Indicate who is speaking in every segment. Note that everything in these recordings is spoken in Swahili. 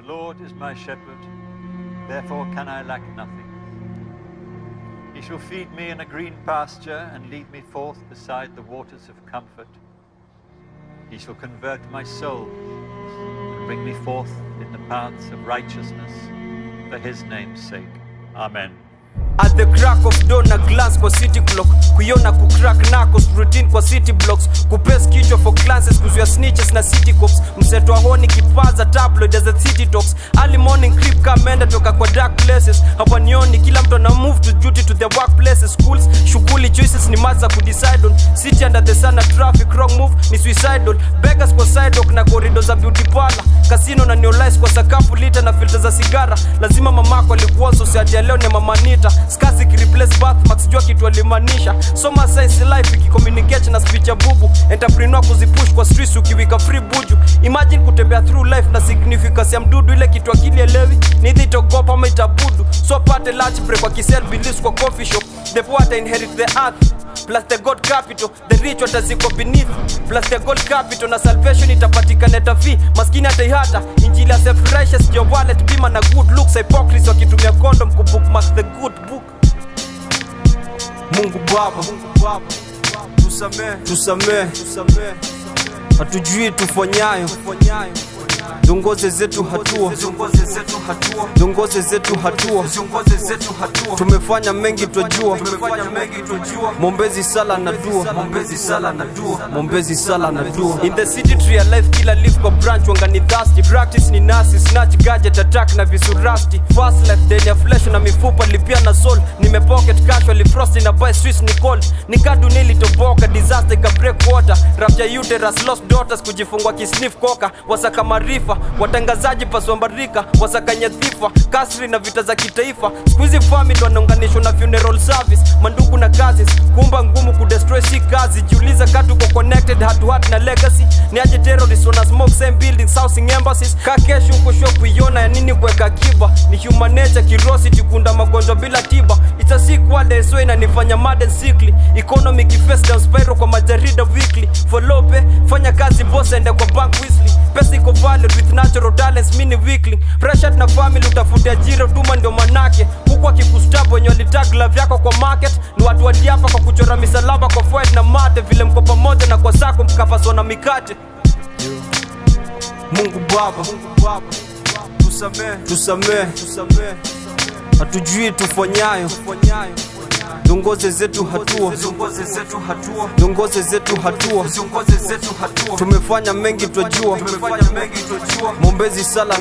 Speaker 1: The Lord is my shepherd, therefore can I lack nothing. He shall feed me in a green pasture and lead me forth beside the waters of comfort. He shall convert my soul and bring me forth in the paths of righteousness for his name's sake. Amen.
Speaker 2: At the crack of dawn na glance kwa city clock, kuiona kucrack nako routine kwa city blocks, kupes kichwa for glances, kuzuia snitches na city cops, mseto wa honi kipaza tabloid as a city talks, early morning creep kamenda toka kwa dark places, hapa nioni kila mtu na move to duty to their workplaces, schools, shughuli choices ni maza kudecide on, city under the sun na traffic, wrong move ni suicidal, beggars kwa sidewalk na corridors za beauty parlor, casino na neolize kwa sakafu lita na filter za sigara, lazima mamako alikuwa society ya leo ni mamanita, skasi ki replace birthmarks jua kitu alimanisha, soma size life ikicommunicate na speech ya bubu, entrepreneur kuzipush kwa streets ukiwika free buju, imagine kutembea through life na significance ya mdudu, ile kitu akili elewi ni itogopa ama itabudu, so pate lunch break kwa kisel beliefs kwa coffee shop, the poor inherit the earth plus the God capital, the rich wataziko beneath plus the gold capital, na salvation itapatikana at a fee, maskini ataihata, injili ya self righteous, your wallet bima na good looks, hypocrisy wakitumia condom kubookmark the good book. Mungu Baba, tusamee, hatujui tufanyayo, dongoze zetu hatua, tumefanya mengi twajua, mombezi sala na dua, in the city tree ya life kila leaf kwa branch wanga ni thirsty, practice ni nasi, snatch gadget attack na visurasti, fast life daily ya flesh na mifupa lipia na soul, nime pocket casually frosty na buy streets ni cold, nikadu nilitoboka disaster ika break water, rapture uterus lost daughters kujifungwa kisniff koka, wasaka marifa, watangazaji paswambarika, wasakanya dhifa, kasri na vita za kitaifa, squeezy family wanaunganishwa na funeral service, mandugu na cousins, kumba ngumu kudestroy si kazi, jiuliza katu kwa connected heart to heart na legacy, ni aje terrorists wana smoke same buildings, housing embassies, kakesho uko show kuiona ya nini kuweka kiba, ni human nature kirosity kunda magonjwa bila tiba, it's a sick world so inanifanya mad and sickly, economy kifest down spiral kwa majarida weekly, follow pe, fanya kazi boss ende kwa bank Weasley, pesa iko valued with natural talents mini weekly, pressure na family utafutia jiro tuma ndio manake, huku akikustabu wenye walitag love yako kwa market, ni watu wadiapa kwa kuchora misalaba kwa forehead na mate, vile mko pamoja na kwa sako mkapaswa na mikate. Mungu Baba, tusamee, hatujui tufanyayo, dongoze zetu hatua, tumefanya mengi twajua, mombezi sala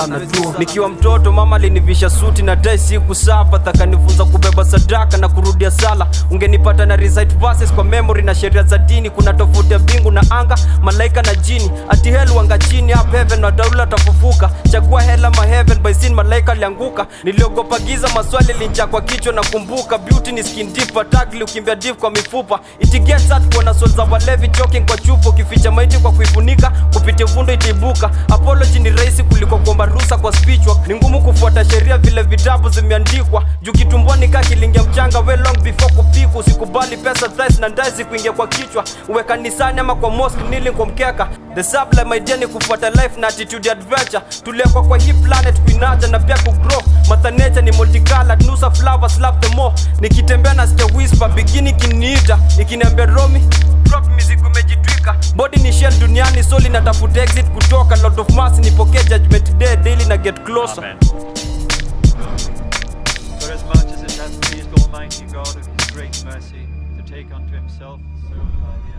Speaker 2: na dua, nikiwa mtoto mama alinivisha suti na tai siku saba, takanifunza kubeba sadaka na kurudia sala, ungenipata na recite verses kwa memory na sheria za dini, kuna tofauti ya bingu na anga, malaika na jini, ati hell wanga chini, up heaven na daula tafufuka, chagua hell ama heaven, by sin malaika alianguka, niliogopa giza maswali linja kwa kichwa na kumbuka, beauty ni skin deep atagli ukimbia deep kwa mifupa, it gets at kuona soul za walevi choking kwa chupo, kificha maiti kwa kuifunika, kupitia vundo itibuka, apology ni rahisi kuliko kuomba ruhusa kwa speech work, ni ngumu kufuata sheria vile vitabu zimeandikwa, juu kitumboni kakilingia mchanga well long before kupikwa, usikubali pesa thrice na ndazi kuingia kwa kichwa, uwe kanisani ama kwa mosque kneeling kwa mkeka, the sublime idea ni kufuata life na attitude adventure, tulekwa kwa hii planet kuinaja na pia kugrow, mother nature ni multicolored, nusa flowers love the more, nikitembea na sikia whisper bikini kiniita, ikiniambia Romy drop music umejitwika, body ni shell duniani soul inatafuta exit kutoka, Lord of Mercy nipokee judgment day daily na get closer.
Speaker 1: Amen. For as much as it hath pleased Almighty God of his great mercy to take unto himself so by the